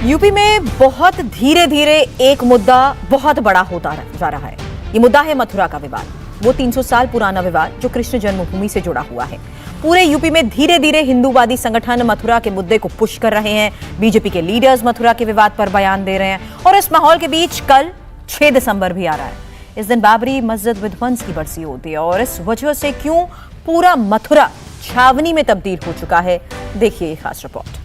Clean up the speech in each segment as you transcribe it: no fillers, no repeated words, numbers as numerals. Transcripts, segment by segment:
UP में बहुत धीरे धीरे एक मुद्दा बहुत बड़ा होता जा रहा है। ये मुद्दा है मथुरा का विवाद, वो 300 साल पुराना विवाद जो कृष्ण जन्मभूमि से जुड़ा हुआ है। पूरे यूपी में धीरे धीरे हिंदूवादी संगठन मथुरा के मुद्दे को पुश कर रहे हैं। बीजेपी के लीडर्स मथुरा के विवाद पर बयान दे रहे हैं और इस माहौल के बीच कल 6 दिसंबर भी आ रहा है। इस दिन बाबरी मस्जिद विध्वंस की बरसी होती है और इस वजह से क्यों पूरा मथुरा छावनी में तब्दील हो चुका है, देखिए ये खास रिपोर्ट।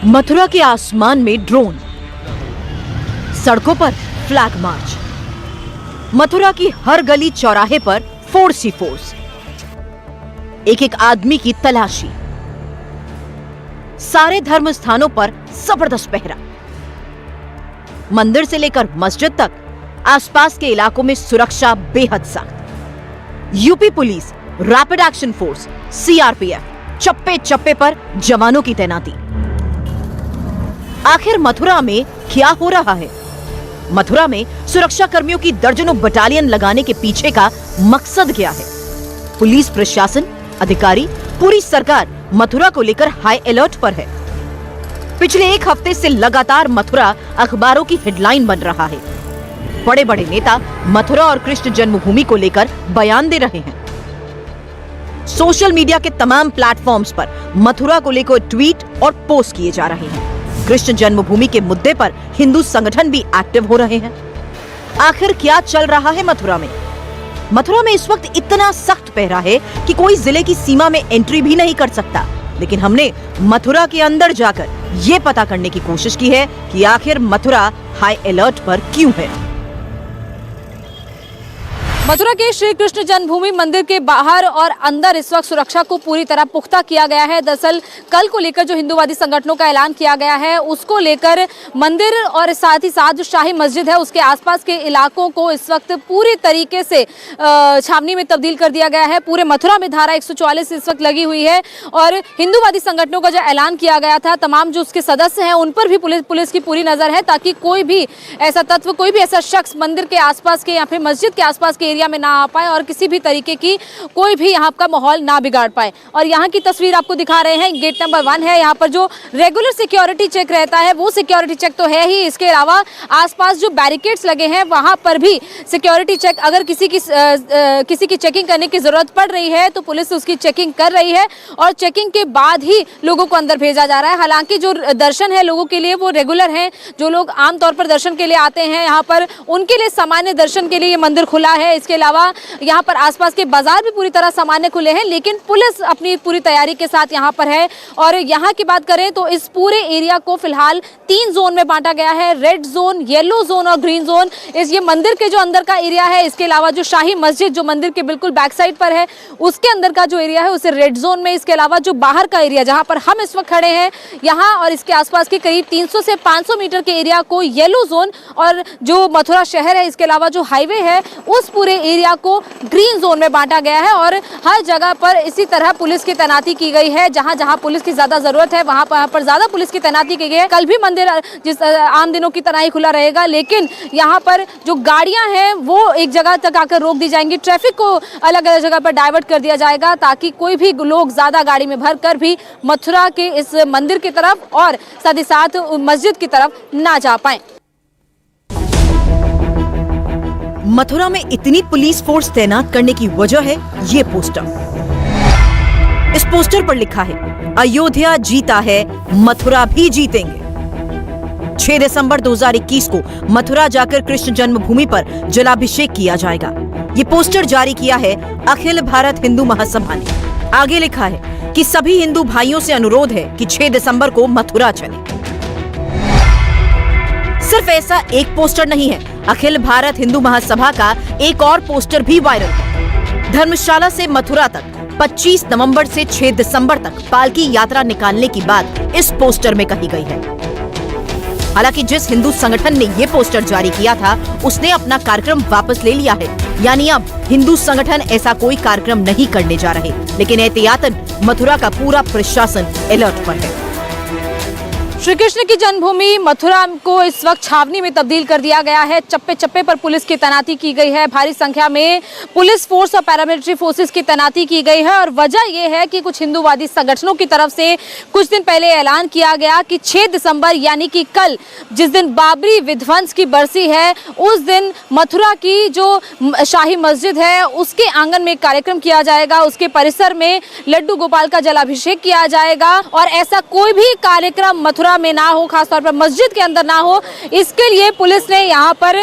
मथुरा के आसमान में ड्रोन, सड़कों पर फ्लैग मार्च, मथुरा की हर गली चौराहे पर फोर्स ही फोर्स, एक एक आदमी की तलाशी, सारे धर्म स्थानों पर जबरदस्त पहरा, मंदिर से लेकर मस्जिद तक आसपास के इलाकों में सुरक्षा बेहद सख्त। UP police, rapid action force, CRPF चप्पे चप्पे पर जवानों की तैनाती। आखिर मथुरा में क्या हो रहा है? मथुरा में सुरक्षा कर्मियों की दर्जनों बटालियन लगाने के पीछे का मकसद क्या है? पुलिस प्रशासन, अधिकारी, पूरी सरकार मथुरा को लेकर हाई अलर्ट पर है। पिछले एक हफ्ते से लगातार मथुरा अखबारों की हेडलाइन बन रहा है। बड़े बड़े नेता मथुरा और कृष्ण जन्मभूमि को लेकर बयान दे रहे हैं। सोशल मीडिया के तमाम प्लेटफॉर्म्स पर मथुरा को लेकर ट्वीट और पोस्ट किए जा रहे हैं। कृष्ण जन्मभूमि के मुद्दे पर हिंदू संगठन भी एक्टिव हो रहे हैं। आखिर क्या चल रहा है मथुरा में? मथुरा में इस वक्त इतना सख्त पहरा है कि कोई जिले की सीमा में एंट्री भी नहीं कर सकता। लेकिन हमने मथुरा के अंदर जाकर ये पता करने की कोशिश की है कि आखिर मथुरा हाई अलर्ट पर क्यों है। मथुरा के श्री कृष्ण जन्मभूमि मंदिर के बाहर और अंदर इस वक्त सुरक्षा को पूरी तरह पुख्ता किया गया है। दरअसल कल को लेकर जो हिंदूवादी संगठनों का ऐलान किया गया है उसको लेकर मंदिर और साथ ही साथ जो शाही मस्जिद है उसके आसपास के इलाकों को इस वक्त पूरी तरीके से छावनी में तब्दील कर दिया गया है। पूरे मथुरा में धारा 144 इस वक्त लगी हुई है और हिंदूवादी संगठनों का जो ऐलान किया गया था, तमाम जो उसके सदस्य हैं उन पर भी पुलिस की पूरी नजर है ताकि कोई भी ऐसा तत्व, कोई भी ऐसा शख्स मंदिर के आसपास के या फिर मस्जिद के आसपास के एरिया में ना आ पाए और किसी भी तरीके की कोई भी यहाँ का माहौल ना बिगाड़ पाए। और यहाँ की तस्वीर आपको दिखा रहे हैं, गेट नंबर 1 है। यहाँ पर जो रेगुलर सिक्योरिटी चेक रहता है वो सिक्योरिटी चेक तो है ही, इसके अलावा आसपास जो बैरिकेड्स लगे हैं वहां पर भी सिक्योरिटी चेक, अगर किसी की चेकिंग करने की जरूरत पड़ रही है तो पुलिस उसकी चेकिंग कर रही है और चेकिंग के बाद ही लोगों को अंदर भेजा जा रहा है। हालांकि जो दर्शन है लोगों के लिए वो रेगुलर है, जो लोग आमतौर पर दर्शन के लिए आते हैं यहाँ पर उनके लिए सामान्य दर्शन के लिए ये मंदिर खुला है। इसके अलावा यहाँ पर आसपास के बाजार भी पूरी तरह सामान्य खुले हैं, लेकिन पुलिस अपनी पूरी तैयारी के साथ यहाँ पर है। और यहाँ की बात करें तो इस पूरे एरिया को फिलहाल 3 जोन में बांटा गया है, रेड जोन, येलो जोन और ग्रीन जोन। ये मंदिर के जो अंदर का एरिया है, इसके अलावा जो शाही मस्जिद जो मंदिर के बिल्कुल बैक साइड पर है उसके अंदर का जो एरिया है उसे रेड जोन में, इसके अलावा जो बाहर का एरिया जहाँ पर हम इस वक्त खड़े हैं यहाँ और इसके आसपास के करीब 300 से 500 मीटर के एरिया को येलो जोन, और जो मथुरा शहर है इसके अलावा जो हाईवे है उस पूरे एरिया को ग्रीन जोन में बांटा गया है। और हर जगह पर इसी तरह पुलिस की तैनाती की गई है। जहां जहां पुलिस की ज्यादा जरूरत है वहां पर ज्यादा पुलिस की तैनाती की गई है। कल भी मंदिर जिस आम दिनों की तरह ही खुला रहेगा, लेकिन यहाँ पर जो गाड़ियां हैं वो एक जगह तक आकर रोक दी जाएंगी। ट्रैफिक को अलग अलग जगह पर डाइवर्ट कर दिया जाएगा ताकि कोई भी लोग ज्यादा गाड़ी में भर कर भी मथुरा के इस मंदिर की तरफ और साथ ही साथ मस्जिद की तरफ ना जा पाए। मथुरा में इतनी पुलिस फोर्स तैनात करने की वजह है ये पोस्टर। इस पोस्टर पर लिखा है, अयोध्या जीता है, मथुरा भी जीतेंगे। 6 दिसंबर 2021 को मथुरा जाकर कृष्ण जन्मभूमि पर जलाभिषेक किया जाएगा। ये पोस्टर जारी किया है अखिल भारत हिंदू महासभा ने। आगे लिखा है कि सभी हिंदू भाइयों से अनुरोध है कि 6 दिसंबर को मथुरा चले। सिर्फ ऐसा एक पोस्टर नहीं है, अखिल भारत हिंदू महासभा का एक और पोस्टर भी वायरल है। धर्मशाला से मथुरा तक 25 नवंबर से 6 दिसंबर तक पालकी यात्रा निकालने की बात इस पोस्टर में कही गई है। हालांकि जिस हिंदू संगठन ने ये पोस्टर जारी किया था उसने अपना कार्यक्रम वापस ले लिया है, यानी अब हिंदू संगठन ऐसा कोई कार्यक्रम नहीं करने जा रहे। लेकिन एहतियातन मथुरा का पूरा प्रशासन अलर्ट पर है। श्री कृष्ण की जन्मभूमि मथुरा को इस वक्त छावनी में तब्दील कर दिया गया है। चप्पे चप्पे पर पुलिस की तैनाती की गई है। भारी संख्या में पुलिस फोर्स और पैरामिलिट्री फोर्सेस की तैनाती की गई है और वजह यह है कि कुछ हिंदूवादी संगठनों की तरफ से कुछ दिन पहले ऐलान किया गया कि 6 दिसंबर यानी कि कल, जिस दिन बाबरी विध्वंस की बरसी है, उस दिन मथुरा की जो शाही मस्जिद है उसके आंगन में कार्यक्रम किया जाएगा। उसके परिसर में लड्डू गोपाल का जलाभिषेक किया जाएगा और ऐसा कोई भी कार्यक्रम मथुरा में ना हो, खासतौर पर मस्जिद के अंदर ना हो, इसके लिए पुलिस ने यहाँ पर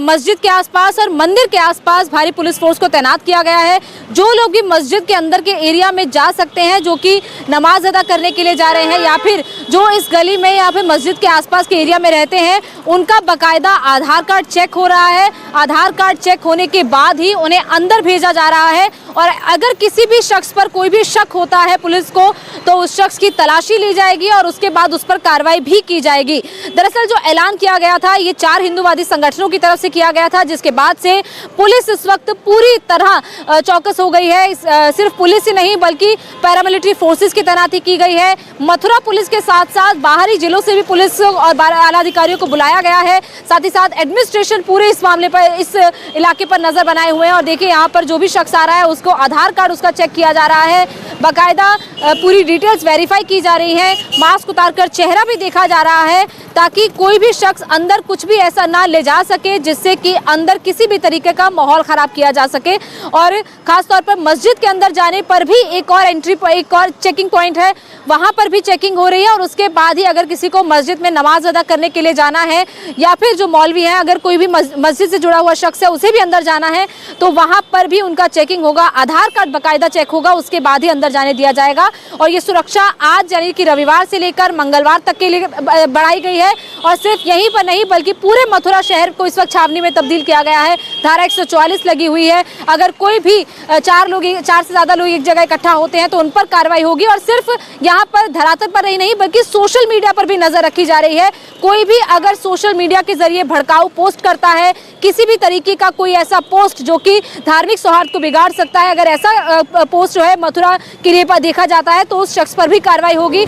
मस्जिद के आसपास और मंदिर के आसपास भारी पुलिस फोर्स को तैनात किया गया है। जो लोग भी मस्जिद के अंदर के एरिया में जा सकते हैं, जो कि नमाज अदा करने के लिए जा रहे हैं या फिर जो इस गली में या फिर मस्जिद के आसपास के एरिया में रहते हैं, उनका बाकायदा आधार कार्ड चेक हो रहा है। आधार कार्ड चेक होने के बाद ही उन्हें अंदर भेजा जा रहा है और अगर किसी भी शख्स पर कोई भी शक होता है पुलिस को, तो उस शख्स की तलाशी ली जाएगी और उसके बाद उस पर कार्रवाई भी की जाएगी। दरअसल जो ऐलान किया गया था ये 4 हिंदूवादी संगठनों की तरफ से किया गया था, जिसके बाद से पुलिस इस वक्त पूरी तरह चौकस हो गई है। सिर्फ पुलिस ही नहीं बल्कि पैरामिलिट्री फोर्सेस की तैनाती की गई है। मथुरा पुलिस के साथ साथ बाहरी जिलों से भी पुलिस और आला अधिकारियों को बुलाया गया है। साथ ही साथ एडमिनिस्ट्रेशन पूरे इस मामले पर, इस इलाके पर नजर बनाए हुए हैं और देखिए यहाँ पर जो भी शख्स आ रहा है उसको आधार कार्ड उसका चेक किया जा रहा है। बाकायदा पूरी डिटेल्स वेरीफाई की जा रही है। मास्क उतारकर चेहरा भी देखा जा रहा है ताकि कोई भी शख्स अंदर कुछ भी ऐसा ना ले जा सके जिससे कि अंदर किसी भी तरीके का माहौल खराब किया जा सके। और खासतौर पर मस्जिद के अंदर जाने पर भी एक और चेकिंग पॉइंट है, वहां पर भी चेकिंग हो रही है और उसके बाद ही अगर किसी को मस्जिद में नमाज अदा करने के लिए जाना है या फिर जो मौलवी हैं, अगर कोई भी मस्जिद से जुड़ा हुआ शख्स है उसे भी अंदर जाना है तो वहां पर भी उनका चेकिंग होगा। आधार कार्ड बाकायदा चेक होगा, उसके बाद ही अंदर जाने दिया जाएगा। और ये सुरक्षा आज यानी कि रविवार से लेकर मंगलवार तक के लिए बढ़ाई गई है और सिर्फ यहीं पर नहीं बल्कि पूरे मथुरा शहर को इस वक्त छावनी में तब्दील किया गया है। धारा 144 लगी हुई है। अगर कोई भी 4 से ज्यादा लोग एक जगह इकट्ठा होते हैं तो उन पर कार्रवाई होगी और सिर्फ यहाँ पर धरातल पर ही नहीं बल्कि सोशल मीडिया पर भी नजर रखी जा रही है। कोई भी अगर सोशल मीडिया के जरिए भड़काऊ पोस्ट करता है, किसी भी तरीके का कोई ऐसा पोस्ट जो कि धार्मिक सौहार्द को बिगाड़ सकता है, अगर ऐसा पोस्ट जो है मथुरा के लिए पर देखा जाता है तो उस शख्स पर भी कार्रवाई होगी।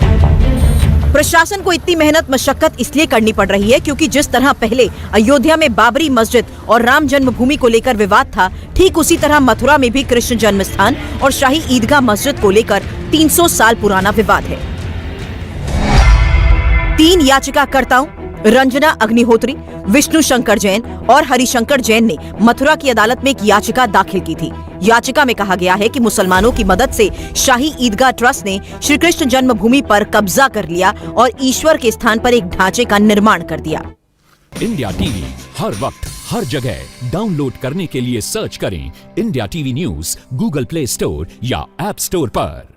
प्रशासन को इतनी मेहनत मशक्कत इसलिए करनी पड़ रही है क्योंकि जिस तरह पहले अयोध्या में बाबरी मस्जिद और राम जन्मभूमि को लेकर विवाद था, ठीक उसी तरह मथुरा में भी कृष्ण जन्म स्थान और शाही ईदगाह मस्जिद को लेकर 300 साल पुराना विवाद है। 3 याचिकाकर्ताओं रंजना अग्निहोत्री, विष्णु शंकर जैन और हरिशंकर जैन ने मथुरा की अदालत में एक याचिका दाखिल की थी। याचिका में कहा गया है कि मुसलमानों की मदद से शाही ईदगाह ट्रस्ट ने श्री कृष्ण जन्मभूमि पर कब्जा कर लिया और ईश्वर के स्थान पर एक ढांचे का निर्माण कर दिया। इंडिया टीवी हर वक्त हर जगह डाउनलोड करने के लिए सर्च करें India TV news Google play store या ऐप स्टोर पर।